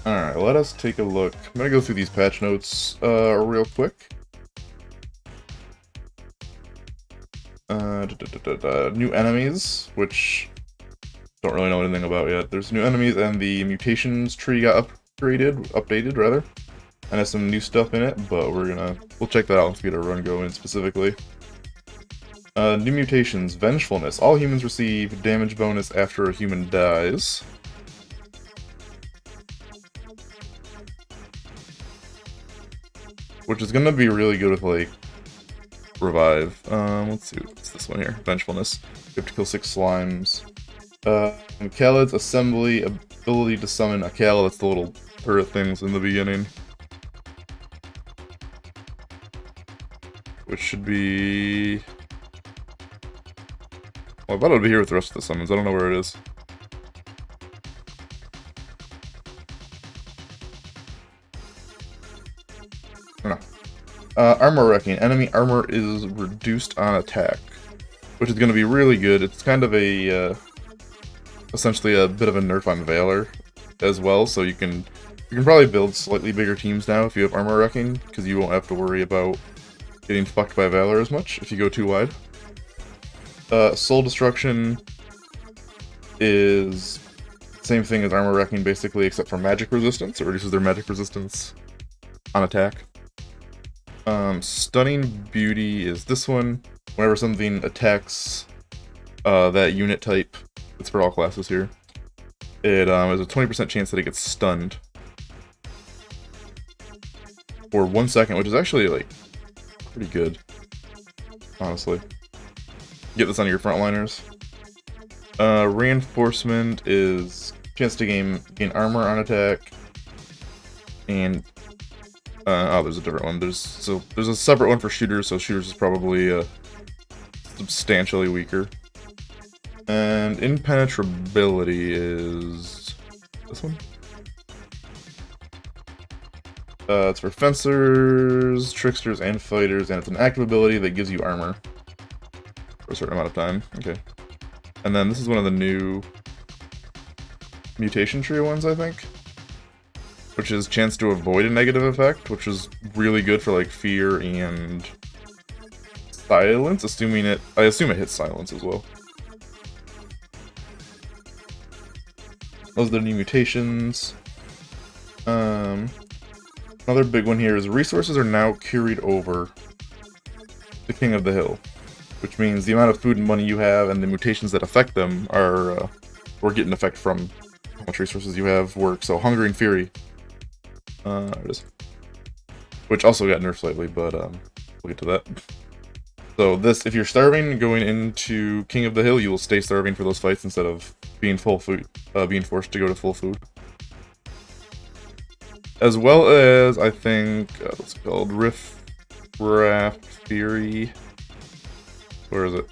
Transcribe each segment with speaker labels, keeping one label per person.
Speaker 1: Alright, let us take a look. I'm gonna go through these patch notes real quick. New enemies, which don't really know anything about yet. There's new enemies, and the mutations tree got updated rather, and has some new stuff in it. But we'll check that out once we get our run going specifically. New mutations: Vengefulness. All humans receive damage bonus after a human dies. Which is gonna be really good with, like, Revive. Let's see, what's this one here? Vengefulness. You have to kill 6 slimes. Khaled's assembly, ability to summon a Khaled, that's the little turret things in the beginning. Which should be... Well, I thought it would be here with the rest of the summons, I don't know where it is. No. Armor wrecking. Enemy armor is reduced on attack, which is going to be really good. It's kind of a essentially a bit of a nerf on Valor as well, so you can probably build slightly bigger teams now if you have armor wrecking, because you won't have to worry about getting fucked by Valor as much if you go too wide. Soul destruction is same thing as armor wrecking basically, except for magic resistance. It reduces their magic resistance on attack. Stunning Beauty is this one. Whenever something attacks that unit type, it's for all classes here, it has a 20% chance that it gets stunned for 1 second, which is actually, like, pretty good, honestly. Get this on your frontliners. Reinforcement is chance to gain armor on attack, and oh, there's a different one. There's a separate one for shooters, so shooters is probably substantially weaker. And impenetrability is this one. It's for fencers, tricksters, and fighters, and it's an active ability that gives you armor for a certain amount of time. Okay. And then this is one of the new mutation tree ones, I think, which is chance to avoid a negative effect, which is really good for, like, fear and silence, I assume it hits silence as well. Those are the new mutations. Another big one here is resources are now carried over to King of the Hill, which means the amount of food and money you have and the mutations that affect them are or get an effect from how much resources you have work. So Hunger and Fury, there it is, which also got nerfed slightly, but we'll get to that. So this, if you're starving going into King of the Hill, you will stay starving for those fights instead of being full food, being forced to go to full food. As well as, I think, what's it called? Rift Raft Fury. Where is it?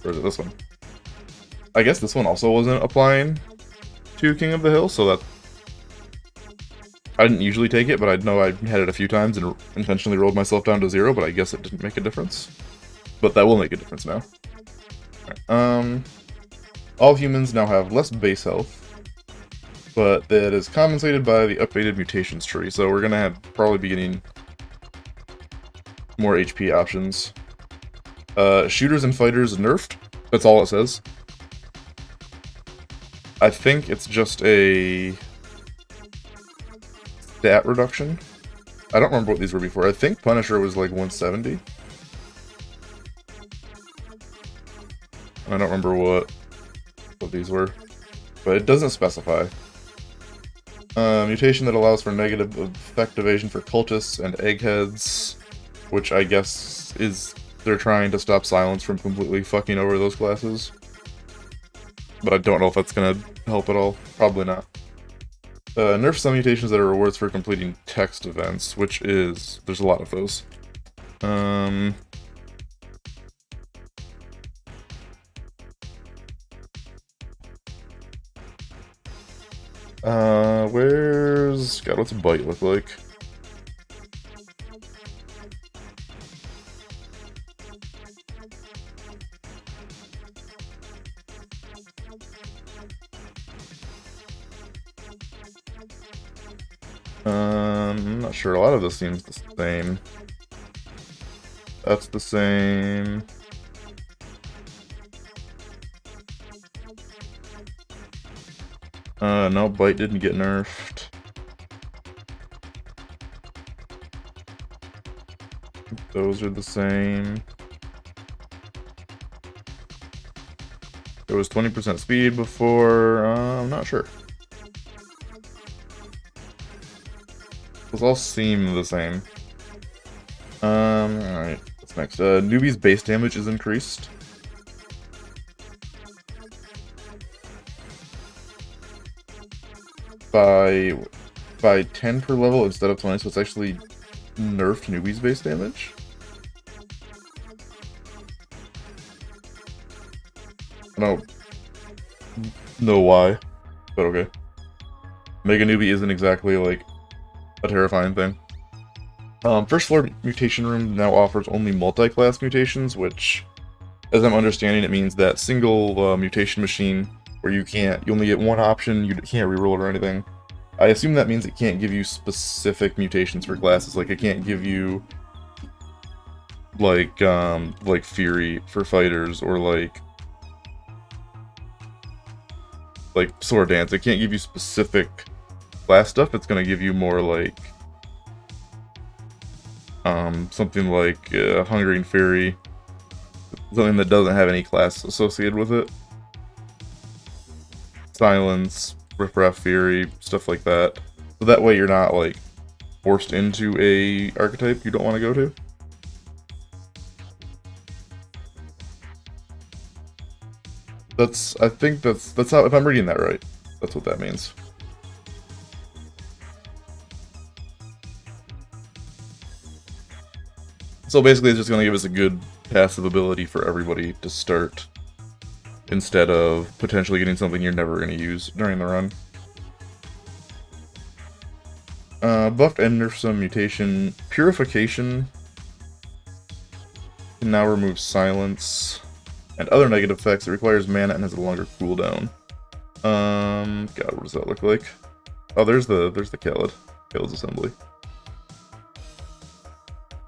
Speaker 1: Or is it this one? I guess this one also wasn't applying to King of the Hill, so that... I didn't usually take it, but I know I had it a few times and intentionally rolled myself down to 0, but I guess it didn't make a difference. But that will make a difference now. Right. All humans now have less base health, but that is compensated by the updated mutations tree, so we're gonna probably be getting more HP options. Shooters and fighters nerfed. That's all it says. I think it's just a stat reduction. I don't remember what these were before. I think Punisher was like 170. I don't remember what these were, but it doesn't specify. Mutation that allows for negative effect evasion for cultists and eggheads, which I guess is they're trying to stop silence from completely fucking over those classes. But I don't know if that's gonna help at all. Probably not. Nerf some mutations that are rewards for completing text events, which is... there's a lot of those. Where's... God, what's a bite look like? I'm not sure. A lot of this seems the same. That's the same. No, Bite didn't get nerfed. Those are the same. There was 20% speed before. I'm not sure. Those all seem the same. Alright. What's next? Newbie's base damage is increased. By 10 per level instead of 20, so it's actually nerfed newbie's base damage. I don't know why, but okay. Mega Newbie isn't exactly, like, a terrifying thing. First floor mutation room now offers only multi-class mutations, which, as I'm understanding, it means that single mutation machine where you only get one option, you can't reroll it or anything. I assume that means it can't give you specific mutations for classes, like it can't give you like Fury for fighters or like Sword Dance. It can't give you specific class stuff. It's gonna give you more like something like Hungering Fury, something that doesn't have any class associated with it. Silence, Riffraff Fury, stuff like that. So that way you're not like forced into a archetype you don't want to go to. I think that's how, if I'm reading that right, that's what that means. So basically it's just going to give us a good passive ability for everybody to start, instead of potentially getting something you're never going to use during the run. Buffed and nerfed some mutation. Purification can now remove silence and other negative effects. It requires mana and has a longer cooldown. God, what does that look like? Oh, there's the Khaled's assembly.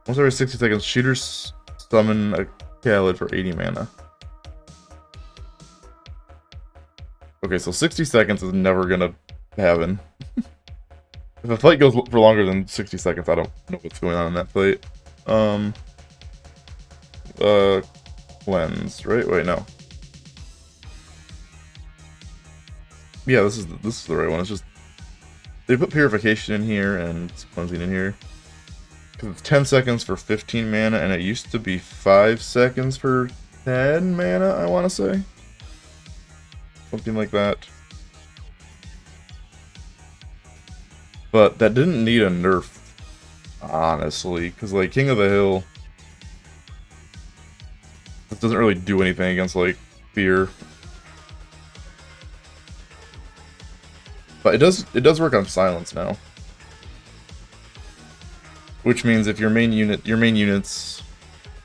Speaker 1: Once every 60 seconds, shooters summon a Khaled for 80 mana. Okay, so 60 seconds is never gonna happen. If a fight goes for longer than 60 seconds, I don't know what's going on in that fight. Cleanse, right? Wait, no. Yeah, this is the right one. It's just they put purification in here and cleansing in here. Because it's 10 seconds for 15 mana, and it used to be 5 seconds for 10 mana, I want to say. Something like that. But that didn't need a nerf, honestly. Because, like, King of the Hill, it doesn't really do anything against, like, fear. But it does work on silence now. Which means if your main units,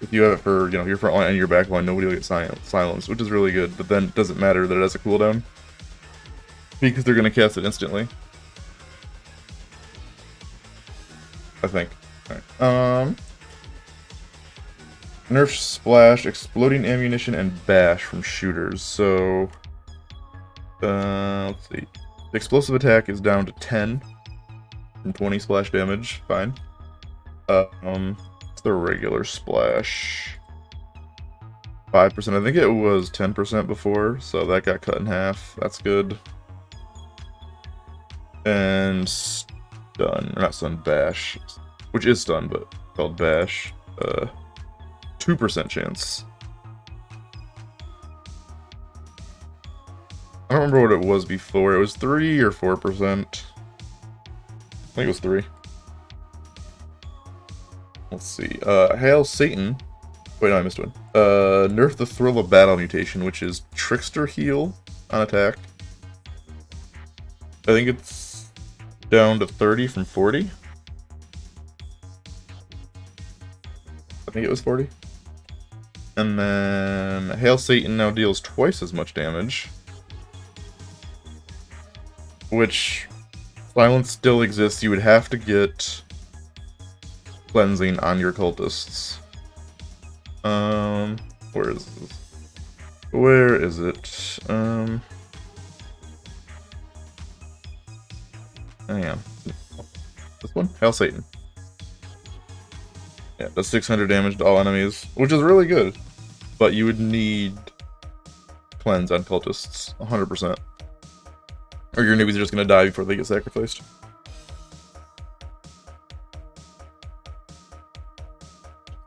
Speaker 1: if you have it for, your front line and your back line, nobody will get silenced, which is really good. But then it doesn't matter that it has a cooldown, because they're going to cast it instantly. I think. Alright. Nerf Splash, Exploding Ammunition, and Bash from shooters. So, let's see. The explosive attack is down to 10 from 20 splash damage. Fine. It's the regular splash. 5%. I think it was 10% before, so that got cut in half. That's good. And stun, or not stun, bash, which is stun, but called bash. 2% chance. I don't remember what it was before. It was 3 or 4%. I think it was 3. Let's see. Hail Satan. Wait, no, I missed one. Nerf the Thrill of Battle mutation, which is Trickster heal on attack. I think it's down to 30 from 40. I think it was 40. And then Hail Satan now deals twice as much damage. Which Silence still exists. You would have to get cleansing on your cultists. Where is this? Where is it? Hang on. This one? Hail Satan. Yeah, does 600 damage to all enemies, which is really good. But you would need cleanse on cultists, 100%. Or your newbies are just gonna die before they get sacrificed.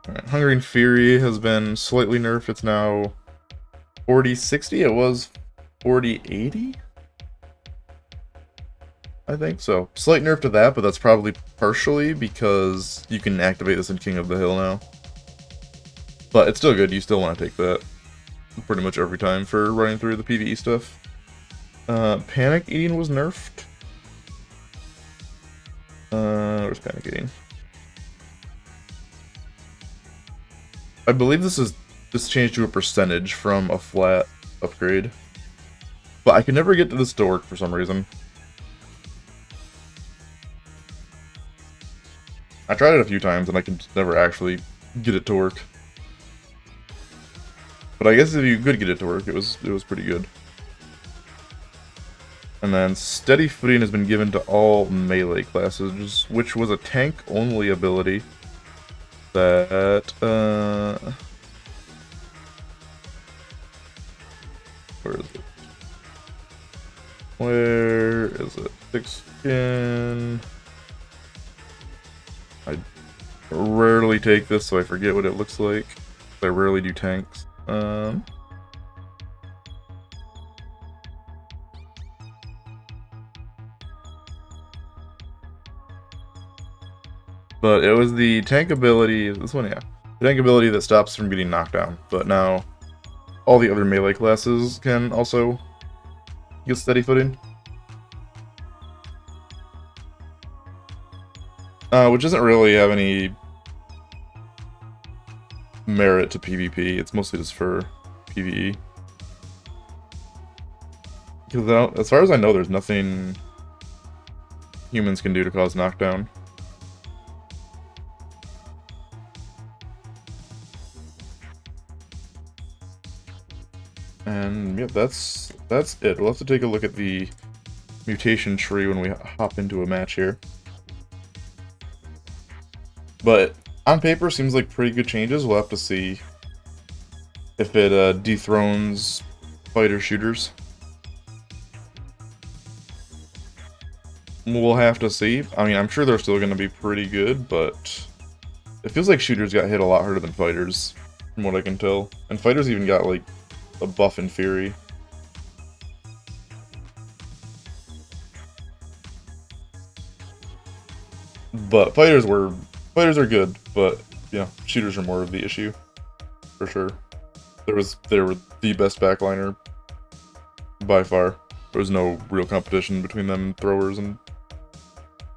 Speaker 1: Alright, Hungering Fury has been slightly nerfed. It's now 40-60. It was 40-80? I think so. Slight nerf to that, but that's probably partially because you can activate this in King of the Hill now. But it's still good. You still want to take that pretty much every time for running through the PvE stuff. Panic Eating was nerfed. Where's Panic Eating? I believe this changed to a percentage from a flat upgrade. But I could never get to this to work for some reason. I tried it a few times and I could never actually get it to work. But I guess if you could get it to work, it was pretty good. And then Steady Footing has been given to all melee classes, which was a tank-only ability that, where is it? Where is it? Thick Skin. I rarely take this, so I forget what it looks like. I rarely do tanks. But it was the tank ability, this one, yeah. The tank ability that stops from getting knocked down. But now, all the other melee classes can also get Steady Footing. Which doesn't really have any merit to PvP. It's mostly just for PvE. Because as far as I know, there's nothing humans can do to cause knockdown. And yep, that's it. We'll have to take a look at the mutation tree when we hop into a match here. But on paper, seems like pretty good changes. We'll have to see if it dethrones fighter shooters. We'll have to see. I mean, I'm sure they're still going to be pretty good, but it feels like shooters got hit a lot harder than fighters, from what I can tell. And fighters even got, like, a buff in Fury. But fighters are good, but yeah, shooters are more of the issue, for sure. They were the best backliner by far. There was no real competition between them throwers and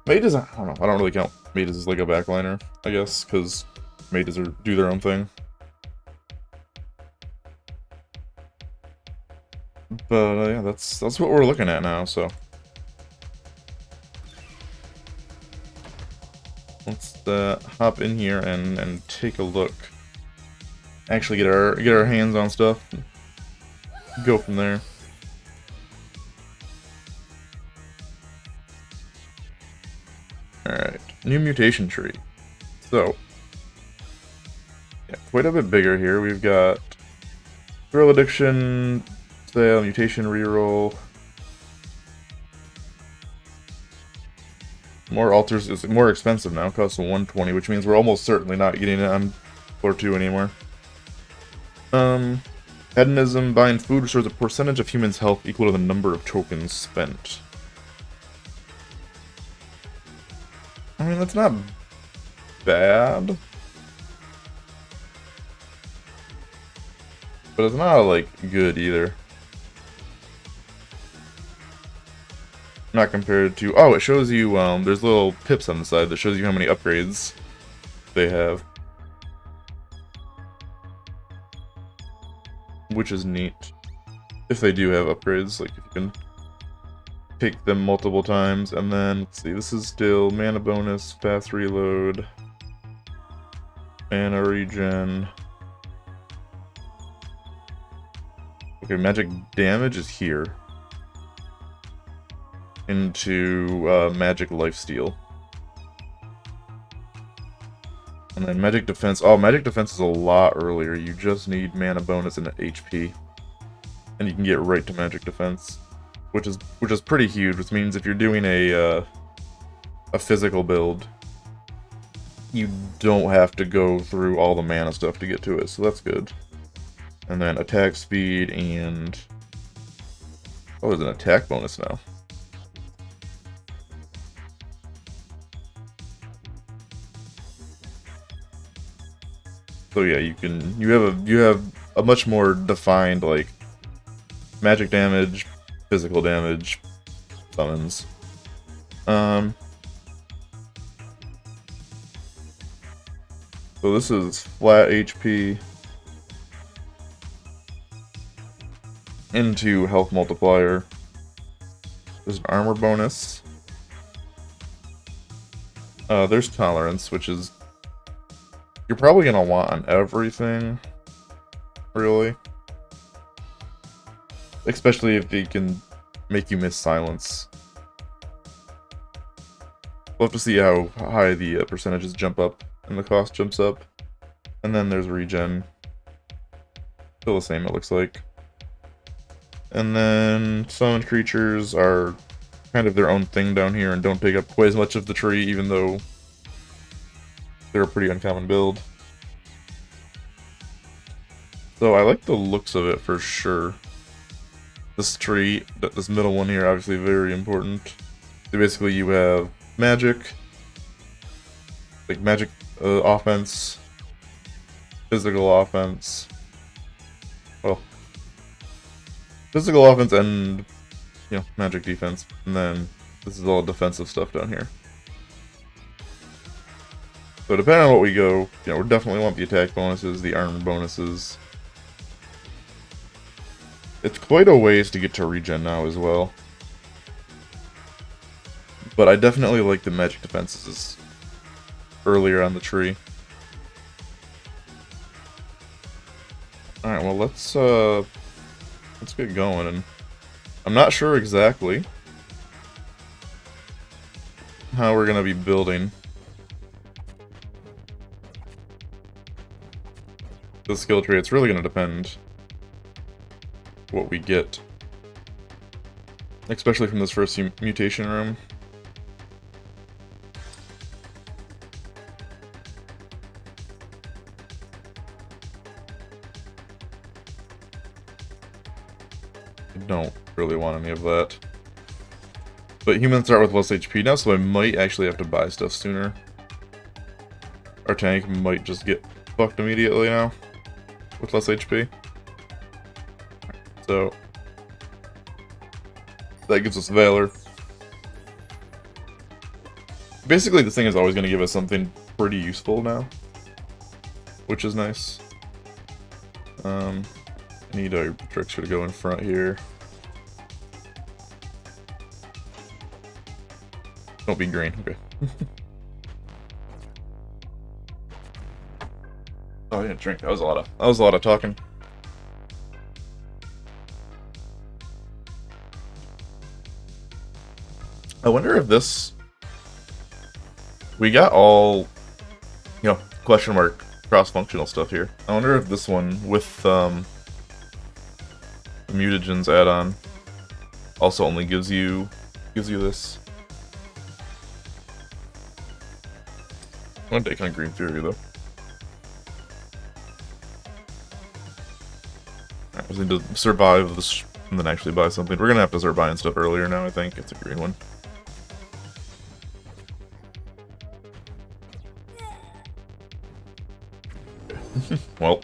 Speaker 1: mages. I don't know. I don't really count mages as like a backliner, I guess, because mages do their own thing. But yeah, that's what we're looking at now. So let's hop in here and take a look. Actually, get our hands on stuff. Go from there. Alright, new mutation tree. So, yeah, quite a bit bigger here. We've got Thrill Addiction, Sale, Mutation Reroll. More altars is more expensive now, costs 120, which means we're almost certainly not getting it on floor 2 anymore. Hedonism, buying food restores a percentage of humans' health equal to the number of tokens spent. I mean, that's not bad. But it's not, like, good either. Not compared to... Oh, it shows you, there's little pips on the side that shows you how many upgrades they have. Which is neat. If they do have upgrades, like, if you can take them multiple times, and then, let's see, this is still mana bonus, fast reload, mana regen. Okay, magic damage is here. Into magic lifesteal. And then magic defense. Oh, magic defense is a lot earlier. You just need mana bonus and HP. And you can get right to magic defense. Which is pretty huge, which means if you're doing a physical build, you don't have to go through all the mana stuff to get to it, so that's good. And then attack speed and... oh, there's an attack bonus now. So yeah, you have a much more defined, like, magic damage, physical damage, summons. So this is flat HP into health multiplier. There's an armor bonus. There's tolerance, which is you're probably gonna want on everything, really. Especially if they can make you miss silence. We'll have to see how high the percentages jump up and the cost jumps up. And then there's regen. Still the same, it looks like. And then summoned creatures are kind of their own thing down here and don't take up quite as much of the tree, even though they're a pretty uncommon build. So I like the looks of it for sure. This tree, this middle one here, obviously very important. So basically you have magic, like magic offense, physical offense, well, physical offense and, you know, magic defense. And then this is all defensive stuff down here. So depending on what we go, you know, we definitely want the attack bonuses, the armor bonuses. It's quite a ways to get to regen now as well. But I definitely like the magic defenses earlier on the tree. Alright, well let's get going. And I'm not sure exactly how we're gonna be building the skill tree. It's really gonna depend what we get, especially from this first mutation room. I don't really want any of that. But humans start with less HP now, so I might actually have to buy stuff sooner. Our tank might just get fucked immediately now with less HP. So that gives us Valor. Basically, this thing is always going to give us something pretty useful now, which is nice. I need a trickster to go in front here. Don't be green, okay. Oh, I didn't drink. That was a lot of talking. I wonder if this... we got all, you know, question mark cross-functional stuff here. I wonder if this one with the mutagens add-on also only gives you this. I'm gonna take on Green Fury though. Alright, we need to survive this and then actually buy something. We're gonna have to start buying stuff earlier now, I think. It's a green one. Well.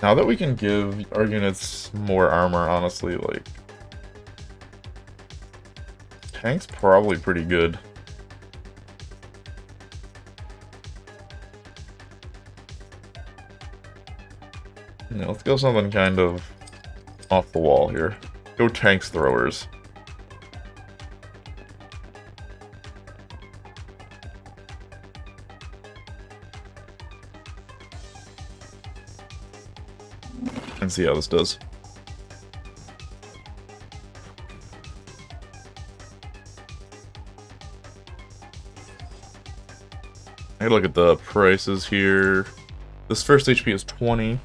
Speaker 1: Now that we can give our units more armor, honestly, like... tank's probably pretty good. Yeah, let's go something kind of off the wall here. Go tanks throwers. And see how this does. I look at the prices here. This first HP is 20.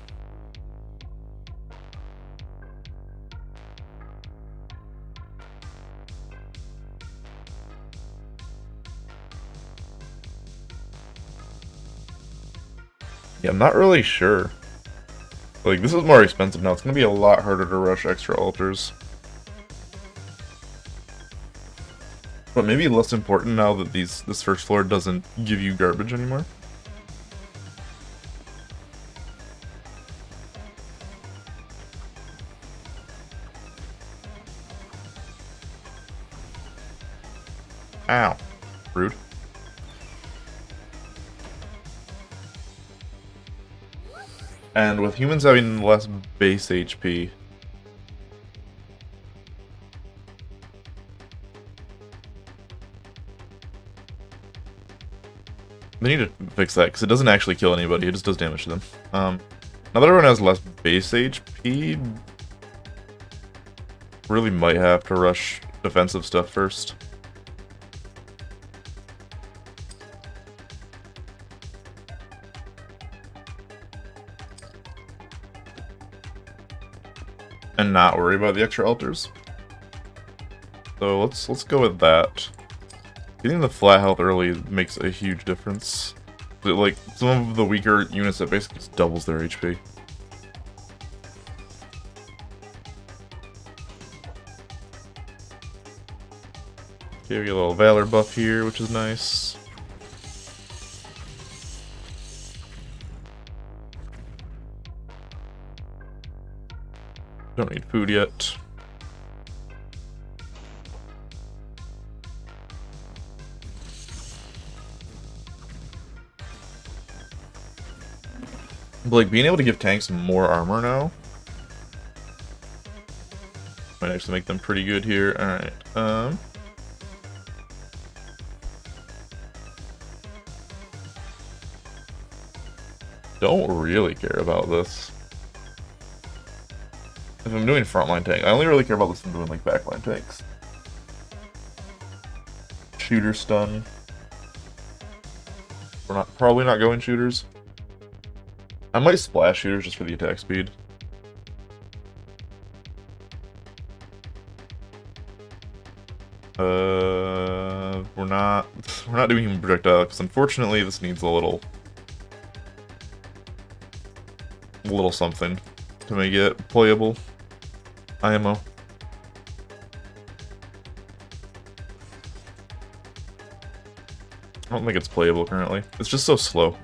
Speaker 1: Yeah, I'm not really sure. Like, this is more expensive now. It's going to be a lot harder to rush extra altars. But maybe less important now that this first floor doesn't give you garbage anymore. Ow. Rude. And with humans having less base HP, they need to fix that, because it doesn't actually kill anybody, it just does damage to them. Now that everyone has less base HP, really might have to rush defensive stuff first. And not worry about the extra altars. So let's go with that. Getting the flat health early makes a huge difference. Like, some of the weaker units, that basically just doubles their HP. Give you a little Valor buff here, which is nice. Don't need food yet. But like, being able to give tanks more armor now might actually make them pretty good here. Alright, don't really care about this. If I'm doing frontline tank, I only really care about this when I'm doing like backline tanks. Shooter stun. We're probably not going shooters. I might splash shooters just for the attack speed. We're not doing human projectile, because unfortunately this needs a little something to make it playable. IMO. I don't think it's playable currently. It's just so slow.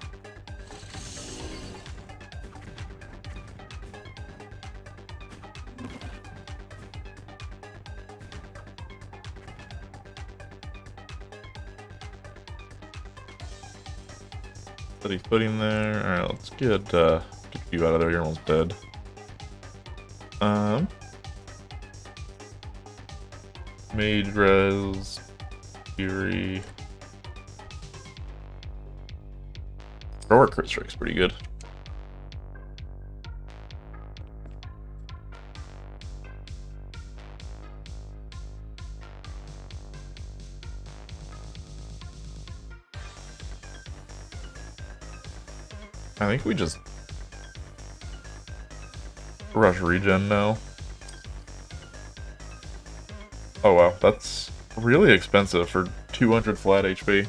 Speaker 1: Steady footing there. Alright, let's get you out of there. You're almost dead. Mage res, Fury. Thrower crit strike's pretty good. I think we just rush regen now. Oh wow, that's really expensive for 200 flat HP.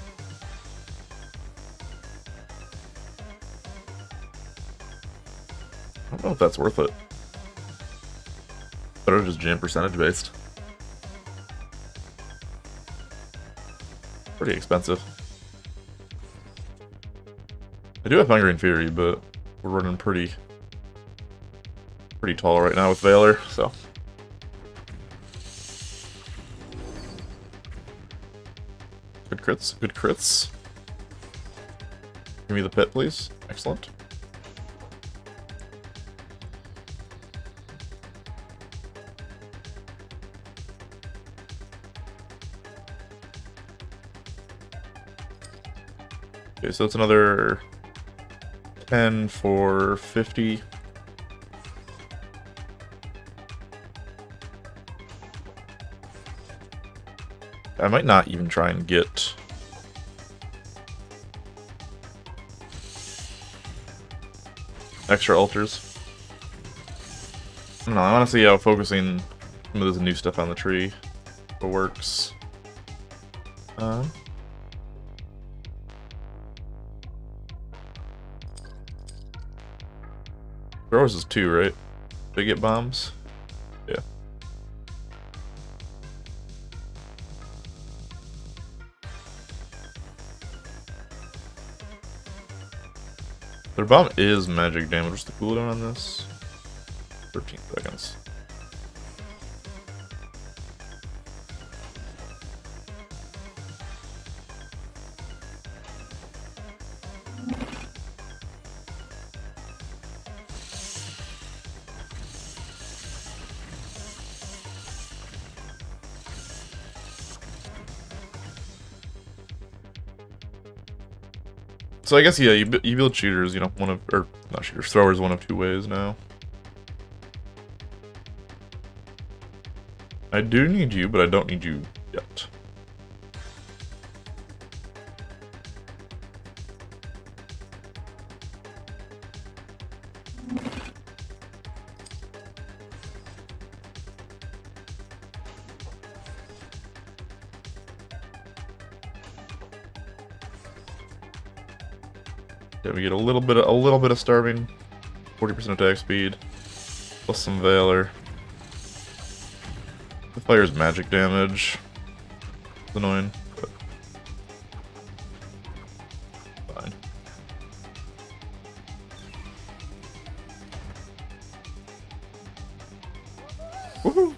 Speaker 1: I don't know if that's worth it. Better just jam percentage based. Pretty expensive. I do have Hunger and Fury, but we're running pretty tall right now with Valor, so. Good crits, good crits. Give me the pit, please. Excellent. Okay, so it's another 10 for 50. I might not even try and get extra altars. I don't know, I want to see how focusing some of this new stuff on the tree works. Throwers is 2, right? They get bombs? Yeah. Their bomb is magic damage. What's the cooldown on this? 13 seconds. So I guess, yeah, you build shooters, you know, or not shooters, throwers one of 2 ways now. I do need you, but I don't need you yet. Yeah, we get a little bit of starving, 40% attack speed, plus some valor. The fire's magic damage. It's annoying, but fine. Woohoo!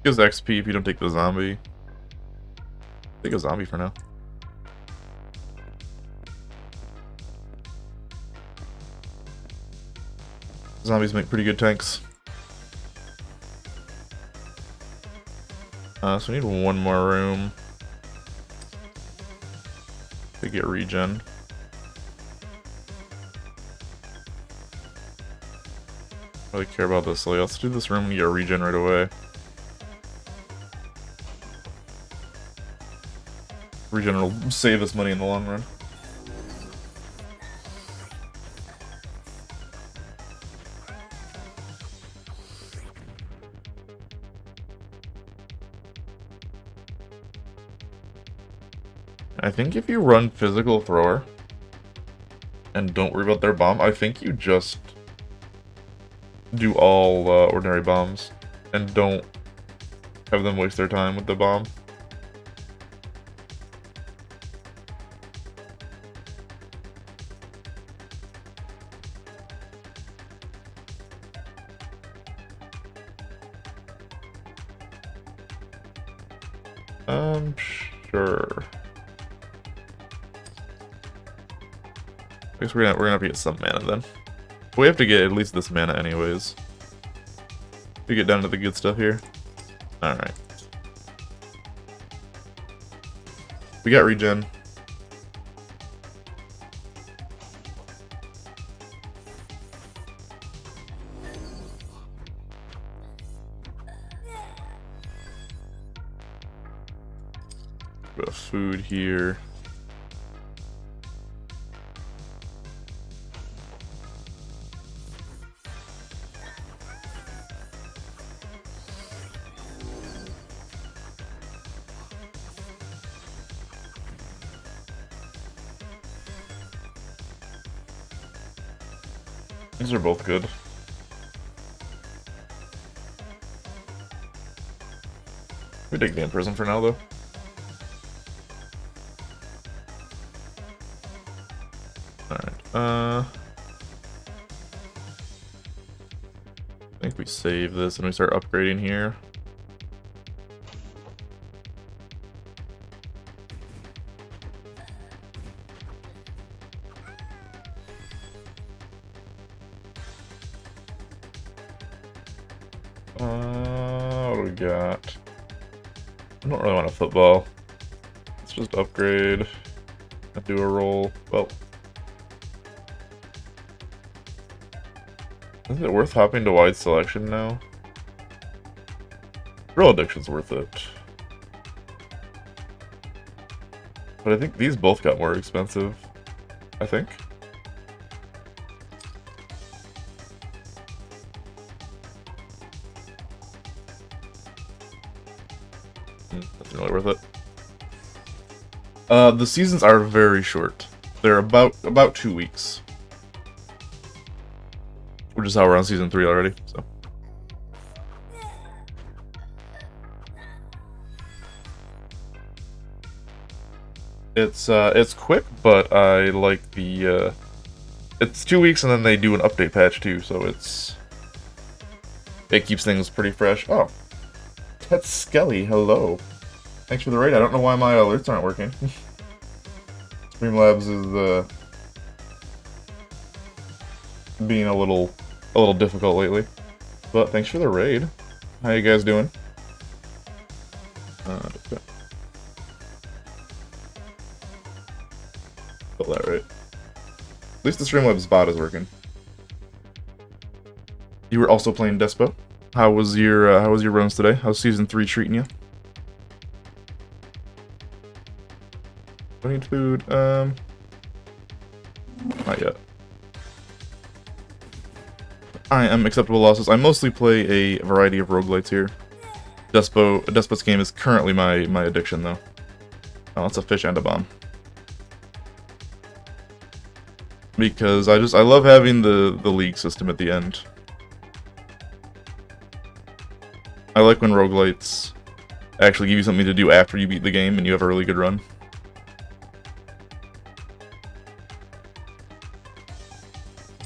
Speaker 1: Gives XP if you don't take the zombie. Take a zombie for now. Zombies make pretty good tanks. So we need 1 more room to get regen. I really care about this, so let's do this room and get a regen right away. Regen will save us money in the long run. I think if you run physical thrower and don't worry about their bomb, I think you just do all ordinary bombs and don't have them waste their time with the bomb. Sure. I guess we're gonna have to get some mana then. We have to get at least this mana anyways. To get down to the good stuff here. Alright. We got regen. Bit of food here. These are both good. We take the prison for now, though. Alright, I think we save this and we start upgrading here. What do we got? I don't really want a football. Let's just upgrade and do a roll. Well, is it worth hopping to wide selection now? Real addiction's worth it. But I think these both got more expensive. I think. That's really worth it. The seasons are very short. They're about 2 weeks. Which is how we're on season 3 already, so. It's quick, but I like the, it's 2 weeks and then they do an update patch too, so it keeps things pretty fresh. Oh, that's Skelly, hello. Thanks for the raid. I don't know why my alerts aren't working. Streamlabs is, being a little difficult lately. But thanks for the raid. How you guys doing? Got that right. At least the Streamlabs bot is working. You were also playing Despot. How was your runs today? How's season 3 treating you? I need food. Not yet. I am acceptable losses. I mostly play a variety of roguelites here. Despot's game is currently my addiction though. Oh, it's a fish and a bomb. Because I love having the league system at the end. I like when roguelites actually give you something to do after you beat the game and you have a really good run.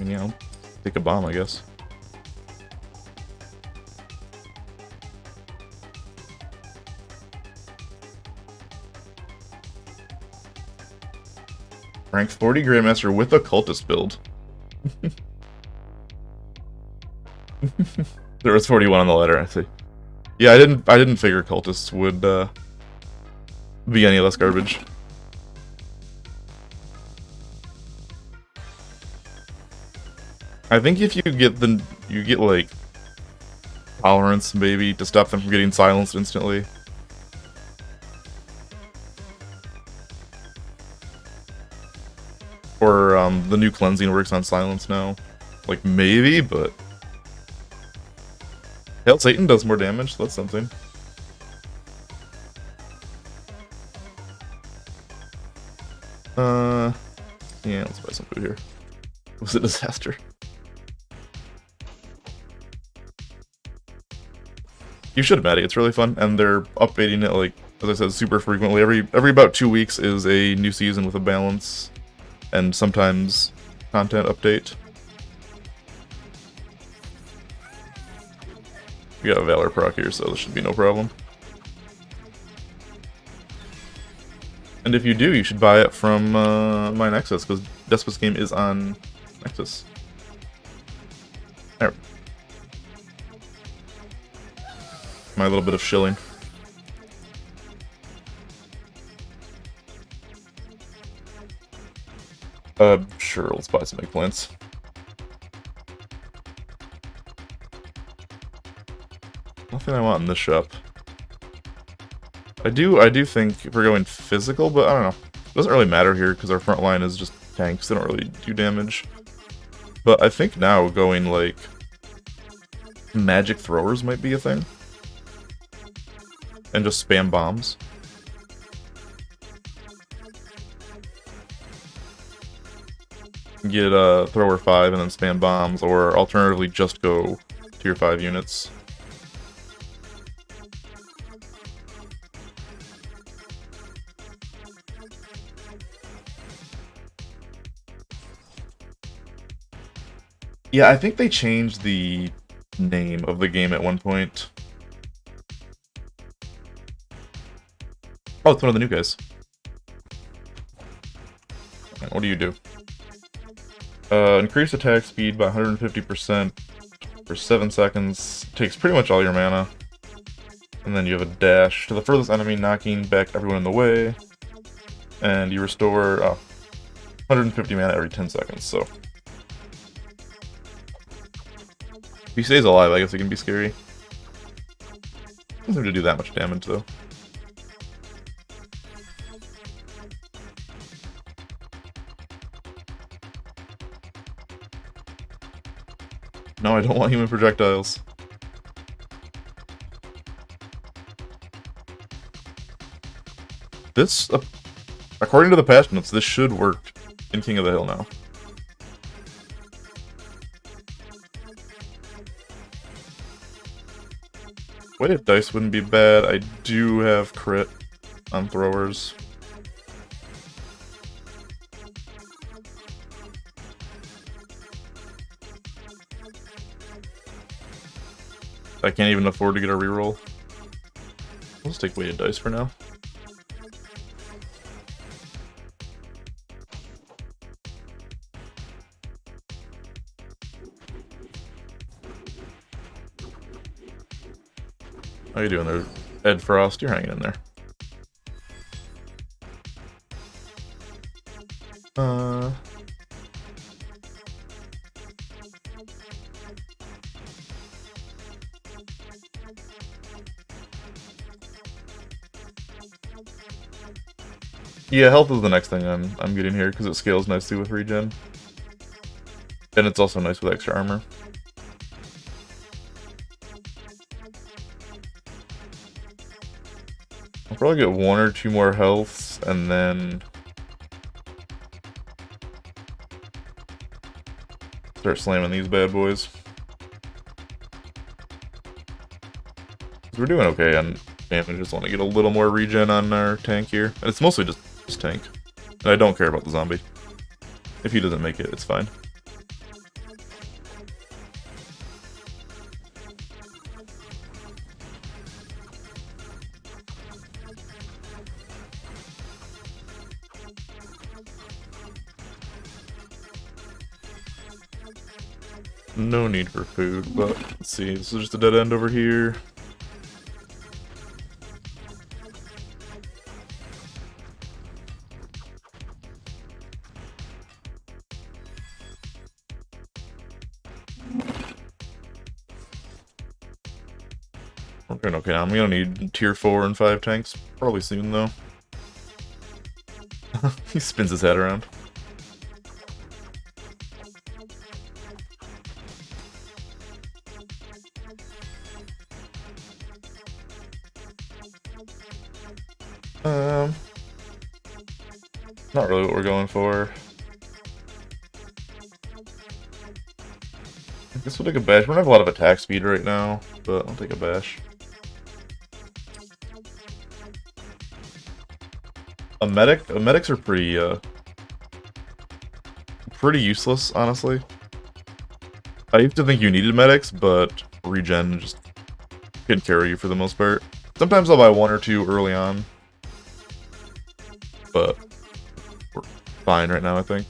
Speaker 1: And yeah, I'll take a bomb, I guess. Rank 40 Grandmaster with a cultist build. There was 41 on the ladder, I see. Yeah, I didn't figure cultists would be any less garbage. I think if you get like tolerance maybe to stop them from getting silenced instantly. Or the new cleansing works on silence now. Like maybe, but Hail Satan does more damage, so that's something. Yeah, let's buy some food here. It was a disaster. You should, Maddie. It's really fun, and they're updating it, like, as I said, super frequently. Every about 2 weeks is a new season with a balance, and sometimes content update. We got a Valor proc here, so this should be no problem. And if you do, you should buy it from my Nexus, because Despot's game is on Nexus. There. My little bit of shilling. Sure, let's buy some eggplants. Nothing I want in this shop. I do think if we're going physical, but I don't know. It doesn't really matter here because our front line is just tanks. They don't really do damage. But I think now going like magic throwers might be a thing. And just spam bombs. Get thrower 5 and then spam bombs, or alternatively just go tier 5 units. Yeah, I think they changed the name of the game at one point. Oh, it's one of the new guys. What do you do? Increase attack speed by 150% for 7 seconds. Takes pretty much all your mana. And then you have a dash to the furthest enemy, knocking back everyone in the way. And you restore 150 mana every 10 seconds, so. If he stays alive, I guess it can be scary. Doesn't seem to do that much damage, though. No, I don't want human projectiles. This, according to the patch notes, this should work in King of the Hill now. Weighted dice wouldn't be bad. I do have crit on throwers. I can't even afford to get a reroll. I'll just take weighted dice for now. How you doing there, Ed Frost? You're hanging in there. Yeah, health is the next thing I'm getting here because it scales nicely with regen, and it's also nice with extra armor. I'll probably get 1 or 2 more healths, and then start slamming these bad boys. We're doing okay on damage, just want to get a little more regen on our tank here. And it's mostly just tank. And I don't care about the zombie. If he doesn't make it, it's fine. No need for food, but let's see. This is just a dead end over here. We're doing okay now. I'm gonna need tier 4 and 5 tanks. Probably soon, though. He spins his head around. Not really what we're going for. I guess we'll take a bash. We don't have a lot of attack speed right now, but I'll take a bash. Medics are pretty useless, honestly. I used to think you needed medics, but regen just can carry you for the most part. Sometimes I'll buy 1 or 2 early on, but we're fine right now, I think.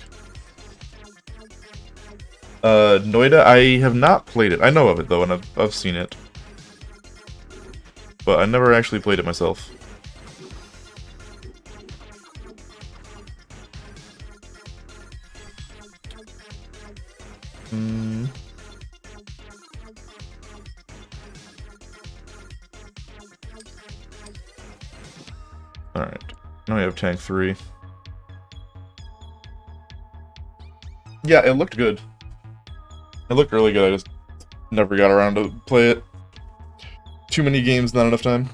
Speaker 1: Noida, I have not played it. I know of it, though, and I've seen it. But I never actually played it myself. Alright. Now we have tank 3. Yeah, it looked good. It looked really good, I just never got around to play it. Too many games, not enough time.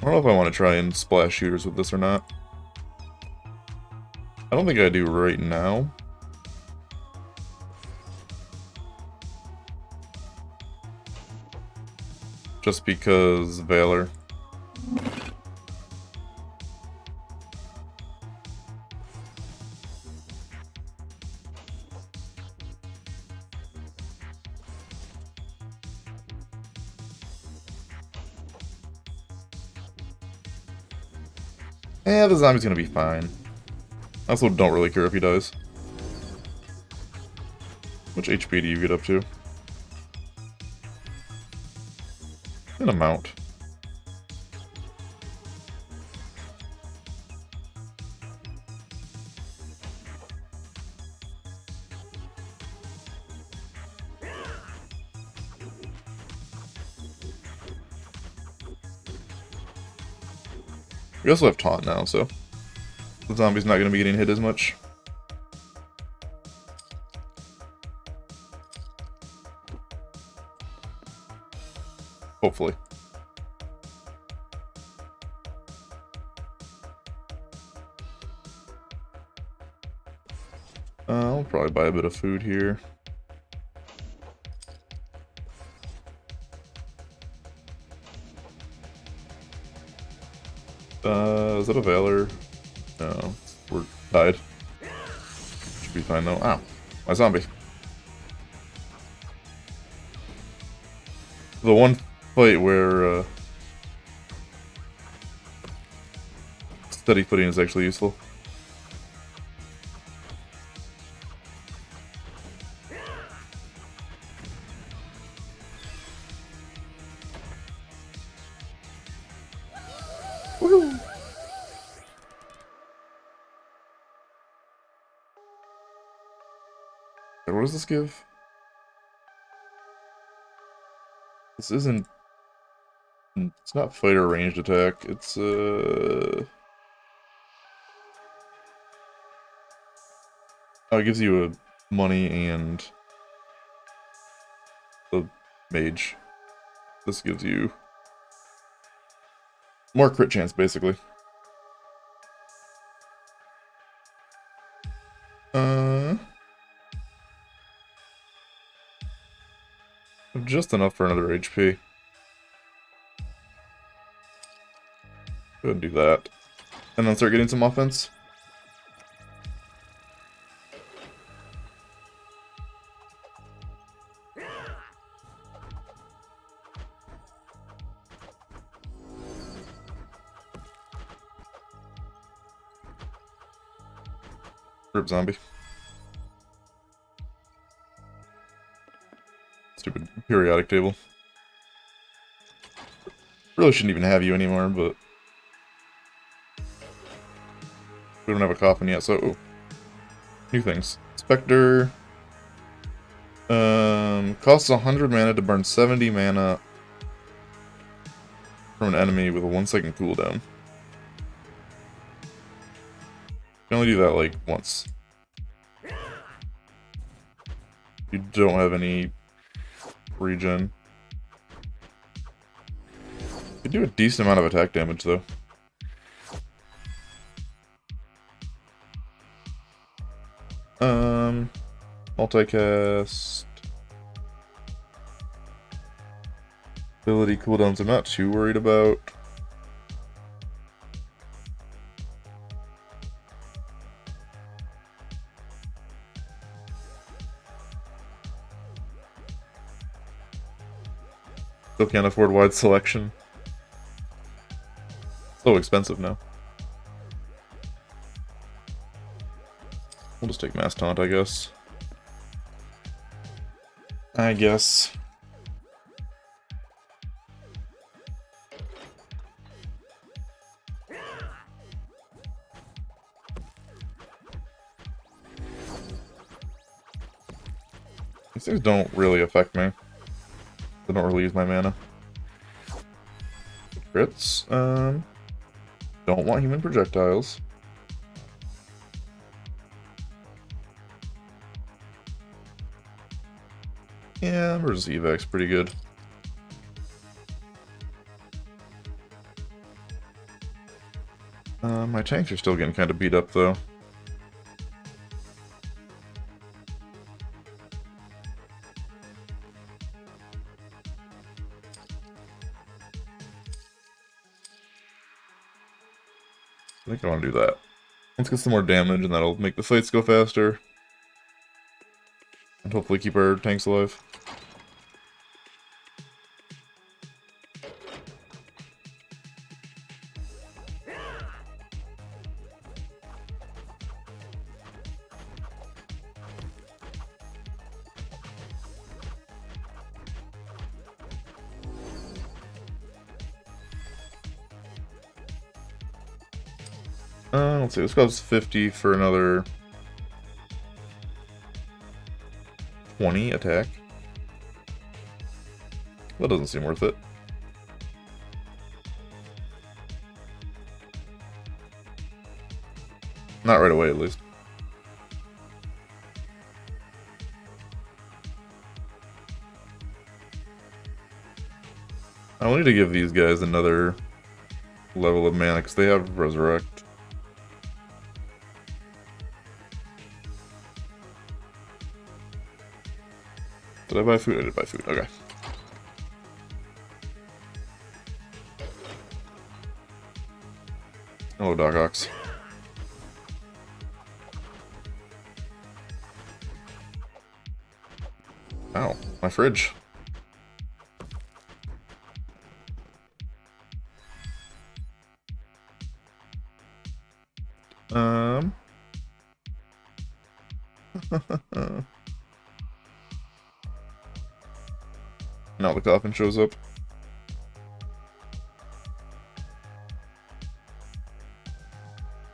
Speaker 1: I don't know if I want to try and splash shooters with this or not. I don't think I do right now. Just because Valor. Yeah, the zombie's gonna be fine. I also don't really care if he dies. Which HP do you get up to? An amount. We also have taunt now, so the zombie's not going to be getting hit as much. Hopefully. I'll probably buy a bit of food here. Is that a Valor? No, we're died. Should be fine though. Ow, my zombie. The one fight where steady footing is actually useful. Woohoo! What does this give? This isn't... It's not fighter ranged attack. It's, Oh, it gives you a money and a mage. This gives you more crit chance, basically. Just enough for another HP. Go ahead and do that. And then start getting some offense. Rip zombie. Stupid periodic table. Really shouldn't even have you anymore, but we don't have a coffin yet, so new things. Spectre costs 100 mana to burn 70 mana from an enemy with a 1-second cooldown. You can only do that like once. You don't have any regen. You do a decent amount of attack damage though. Multicast. Ability cooldowns I'm not too worried about. Still can't afford wide selection. So expensive now. We'll just take Mass Taunt, I guess. These things don't really affect me. They don't really use my mana. Crits. Don't want human projectiles. Yeah, emergency evac's pretty good. My tanks are still getting kind of beat up though. I think I want to do that. Let's get some more damage and that'll make the fights go faster. And hopefully keep our tanks alive. Let's see, this costs 50 for another 20 attack. That doesn't seem worth it. Not right away, at least. I will need to give these guys another level of mana, because they have Resurrect. Did I buy food? I did buy food, okay. Hello, Doc Ox. Ow, my fridge. Now the coffin shows up.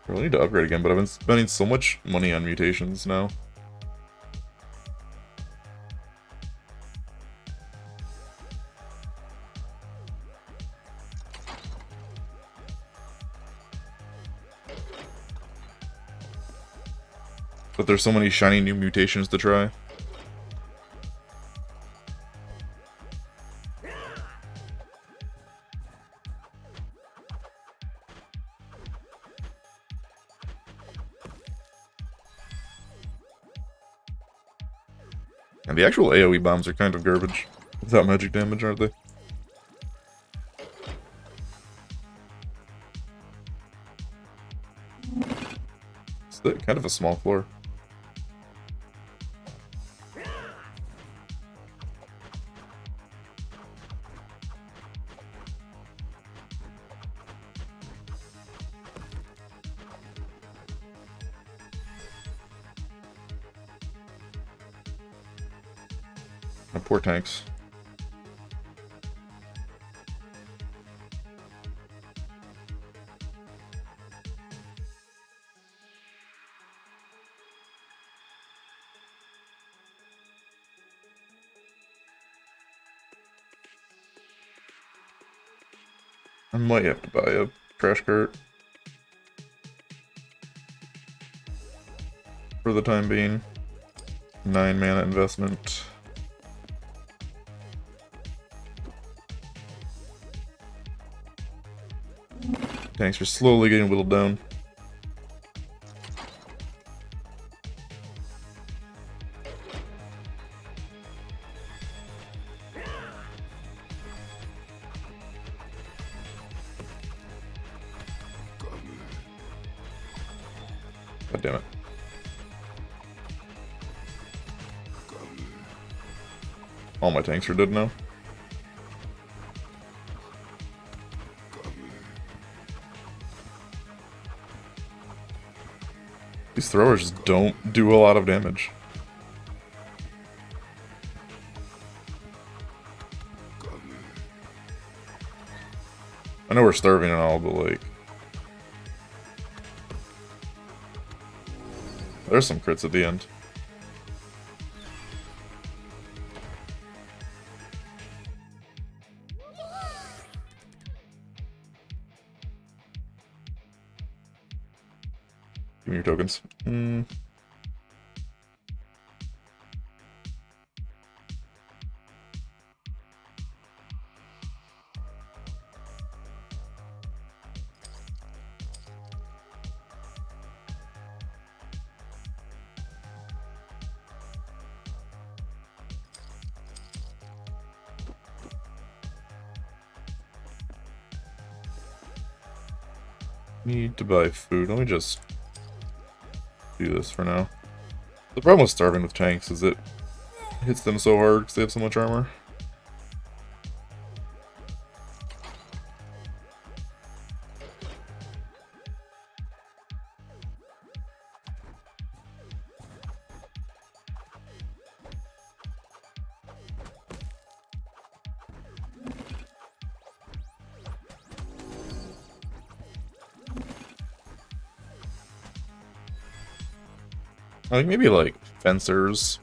Speaker 1: I really need to upgrade again, but I've been spending so much money on mutations now. But there's so many shiny new mutations to try. And the actual AoE bombs are kind of garbage. Without magic damage, aren't they? It's kind of a small floor. My poor tanks. I might have to buy a trash cart. For the time being. 9 mana investment. Tanks are slowly getting whittled down. God damn it. All my tanks are dead now. These throwers just don't do a lot of damage. I know we're starving and all, but like... There's some crits at the end. Give me your tokens. Need to buy food. Let me just do this for now. The problem with starving with tanks is it hits them so hard because they have so much armor. I think maybe like fencers.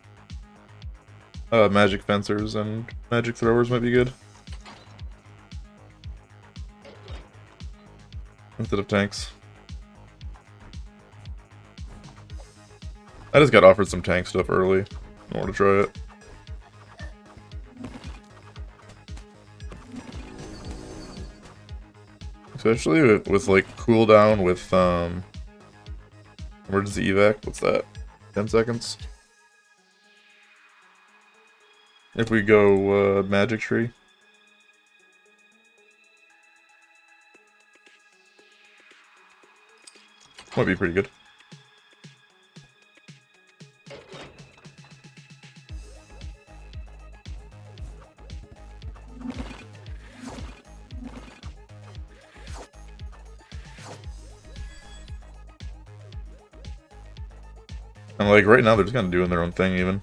Speaker 1: Magic fencers and magic throwers might be good. Instead of tanks. I just got offered some tank stuff early. I want to try it. Especially with like cooldown with emergency evac. What's that? 10 seconds? If we go magic tree. Might be pretty good. And like right now they're just kind of doing their own thing even.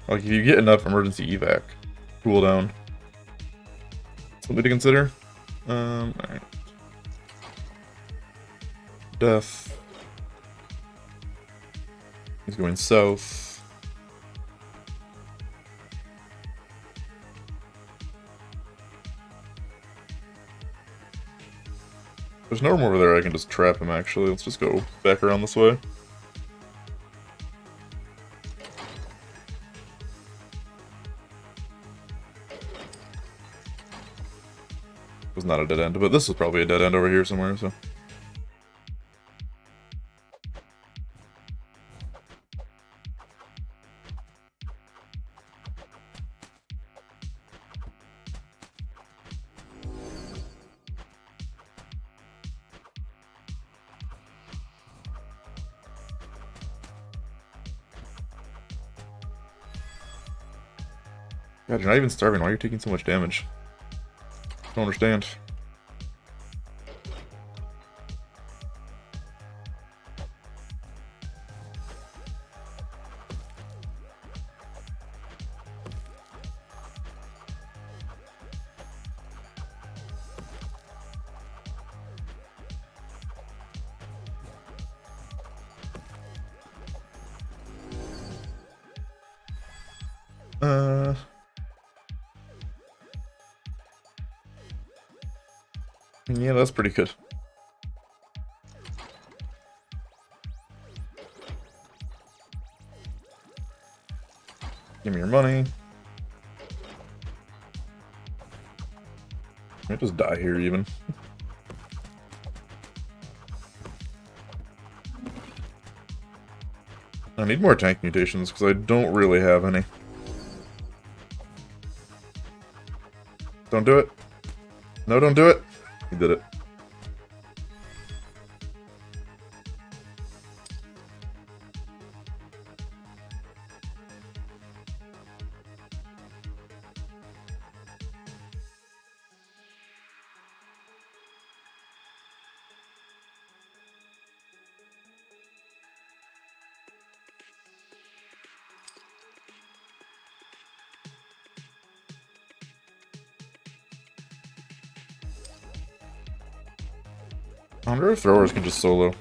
Speaker 1: Like, if you get enough emergency evac cooldown, something to consider. Alright. Death. He's going south. There's no room over there I can just trap him, actually. Let's just go back around this way. Was not a dead end, but this is probably a dead end over here somewhere, so. God, you're not even starving. Why are you taking so much damage? Don't understand. Yeah, that's pretty good. Give me your money. I might just die here even. I need more tank mutations because I don't really have any. Don't do it. No, don't do it. He did it. I wonder if throwers can just solo.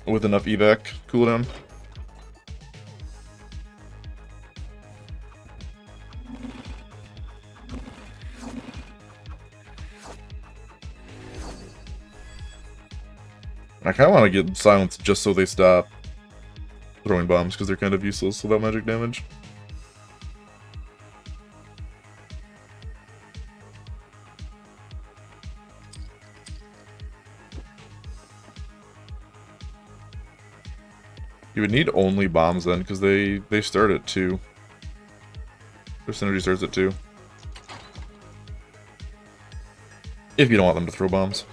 Speaker 1: With enough evac cooldown. I kind of want to get silenced just so they stop throwing bombs, because they're kind of useless without magic damage. You would need only bombs then, because they start at 2. Their synergy starts at 2. If you don't want them to throw bombs.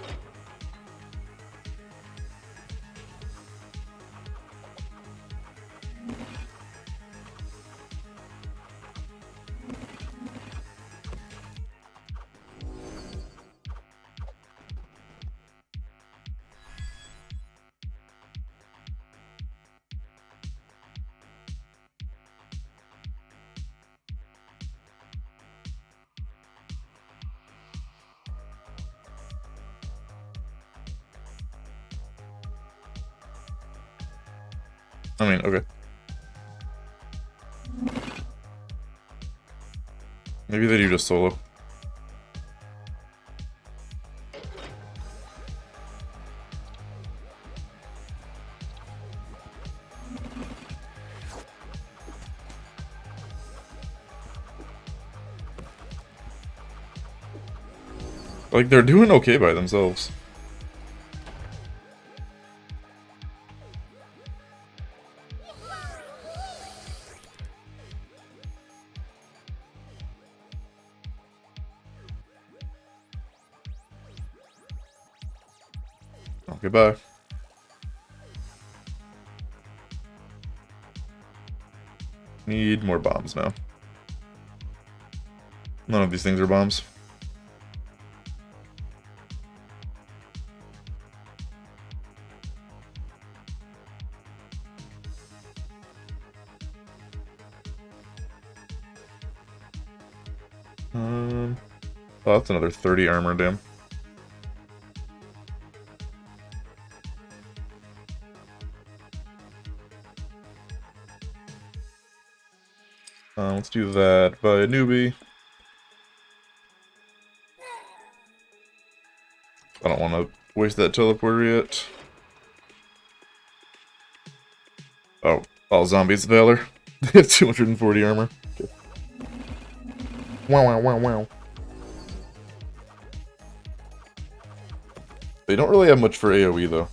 Speaker 1: I mean, okay. Maybe they do just solo. Like, they're doing okay by themselves. Okay, bye. Need more bombs now. None of these things are bombs. Oh, that's another 30 armor, damn. Let's do that by a newbie. I don't want to waste that teleporter yet. Oh, all zombies, Valor. They have 240 armor. Okay. Wow, wow, wow, wow. They don't really have much for AoE, though.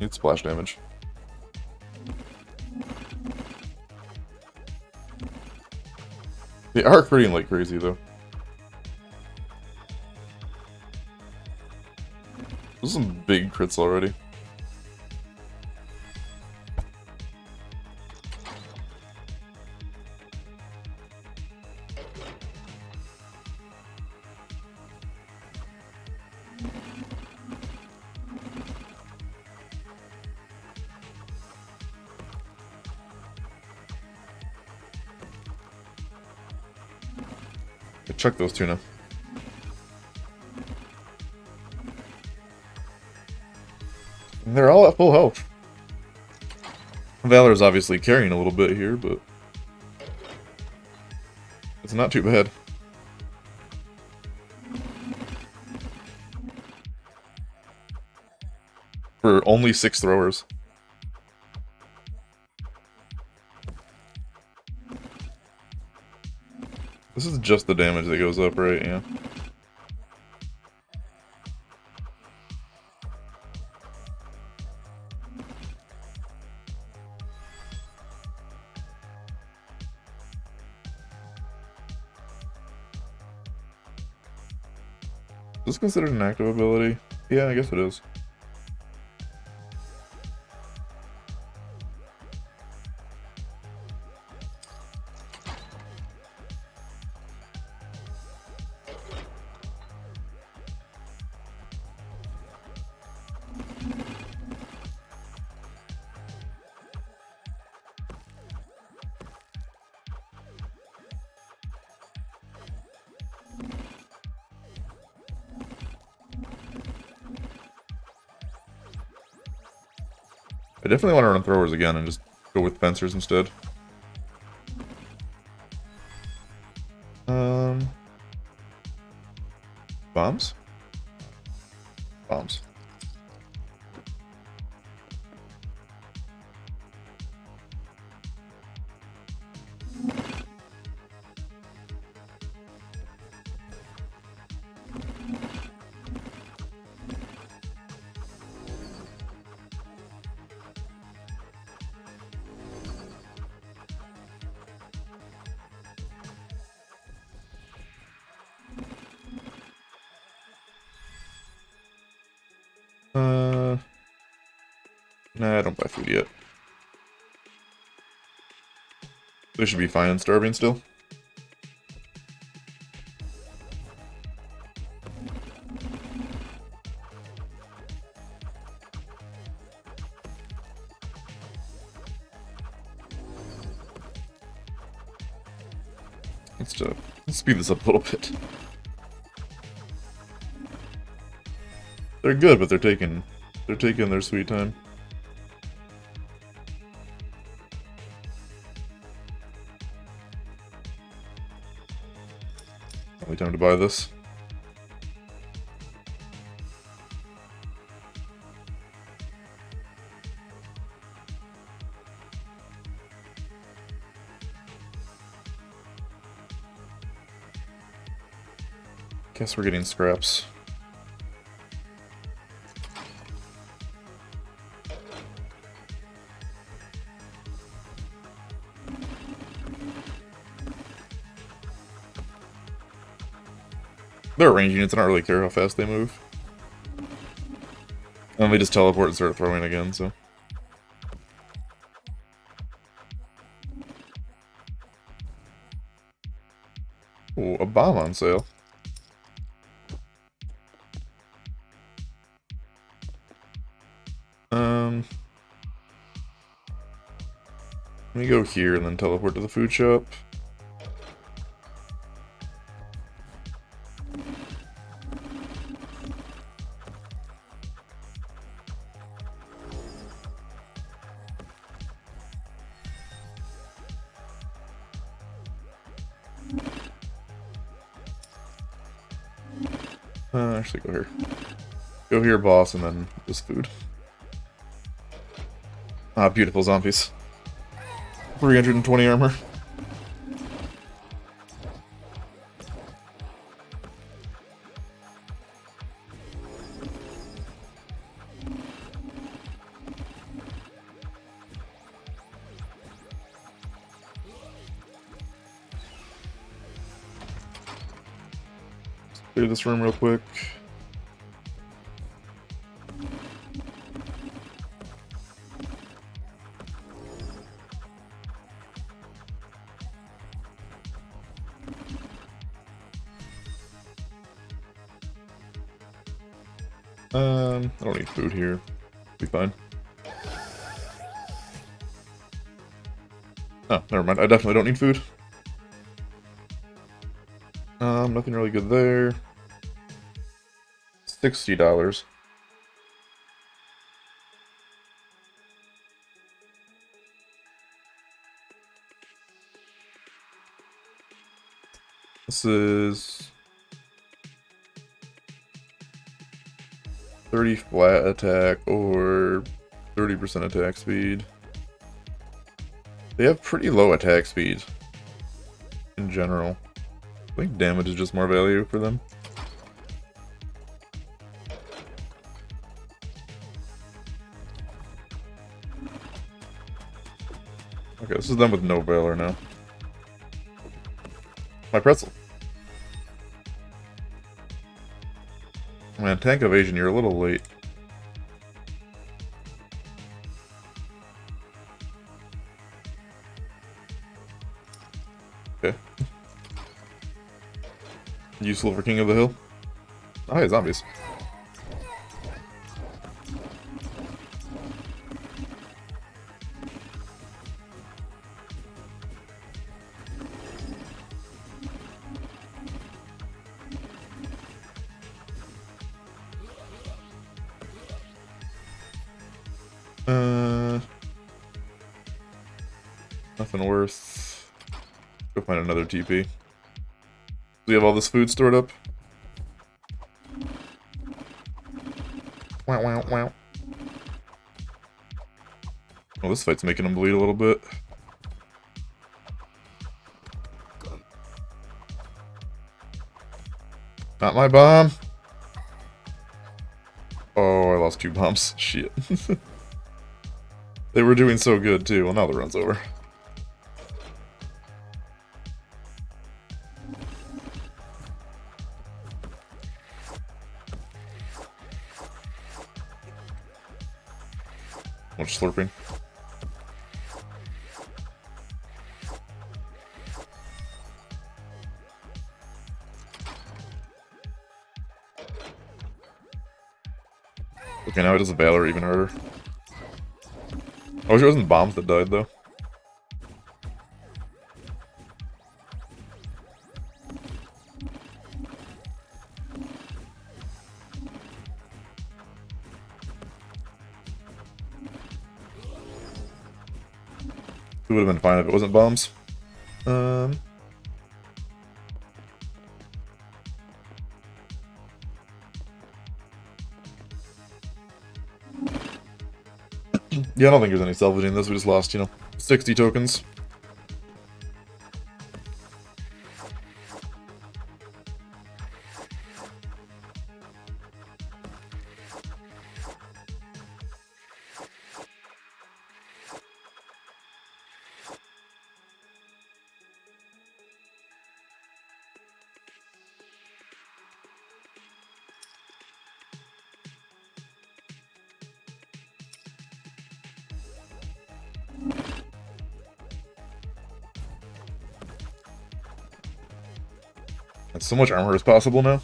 Speaker 1: Need splash damage. They are critting like crazy, though. Those are some big crits already. Chuck those tuna. And they're all at full health. Valor's obviously carrying a little bit here, but it's not too bad. For only 6 throwers. This is just the damage that goes up, right? Yeah. Is this considered an active ability? Yeah, I guess it is. I definitely want to run throwers again and just go with fencers instead. Bombs? Bombs. Nah, I don't buy food yet. They should be fine and starving still. Let's speed this up a little bit. They're good, but they're taking their sweet time. Might be time to buy this. Guess we're getting scraps. They're range units, I don't really care how fast they move. And they just teleport and start throwing again, so. Ooh, a bomb on sale. Let me go here and then teleport to the food shop. Actually, go here. Go here, boss, and then this food. Ah, beautiful zombies. 320 armor. Clear this room real quick. I don't need food here. Be fine. Oh, never mind. I definitely don't need food. Nothing really good there. $60. This is 30 flat attack or 30% attack speed. They have pretty low attack speed in general. I think damage is just more value for them. Okay, this is them with no valor now. My pretzel. Man, tank evasion, you're a little late. Okay. Useful for King of the Hill. Oh, hey, zombies. Nothing worth. Go find another TP. Do we have all this food stored up? Wow, wow, wow. Oh, this fight's making him bleed a little bit. Not my bomb! Oh, I lost 2 bombs. Shit. They were doing so good, too. Well, now the run's over. Much slurping. Okay, now it does Valor even harder. I wish it wasn't bombs that died, though. It would have been fine if it wasn't bombs. Yeah, I don't think there's any salvaging this. We just lost, you know, 60 tokens. That's so much armor as possible now.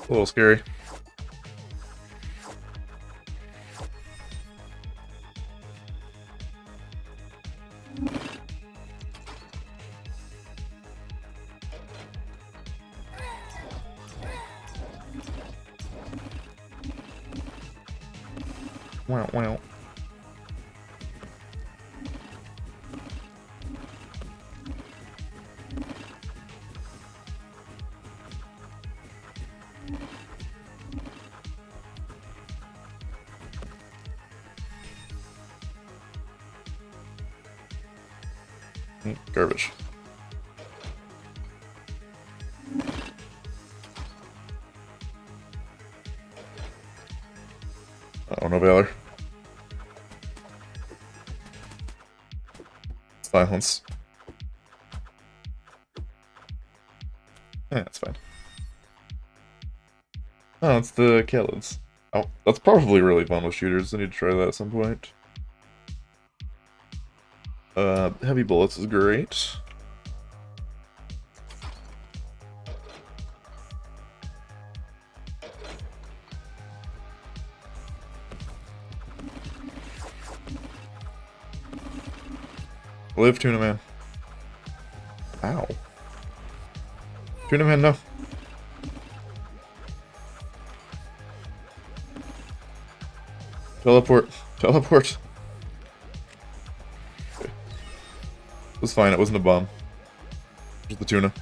Speaker 1: A little scary. Wow, wow. Garbage. Oh, no Valor. Silence. Yeah, that's fine. Oh, it's the Kalids. Oh, that's probably really fun with shooters. I need to try that at some point. Heavy bullets is great. Live, Tuna Man. Ow. Tuna Man, no. Teleport. Teleport. Okay. It was fine, it wasn't a bomb. Just the tuna.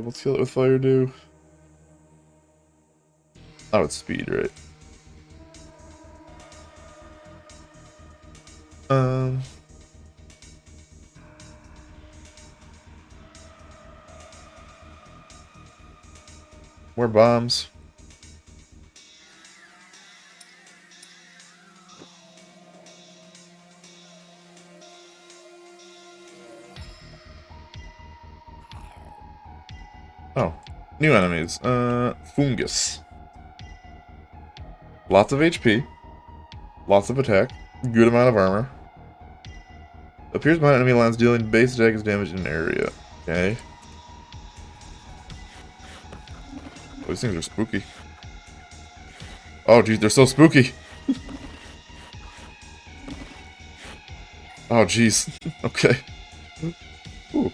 Speaker 1: What's kill it with fire do? Oh, it's speed, right? More bombs. Oh, new enemies. Fungus. Lots of HP. Lots of attack. Good amount of armor. Appears behind enemy lines, dealing base attack damage in an area. Okay. Oh, these things are spooky. Oh, geez, they're so spooky. Oh, jeez. Okay. Ooh.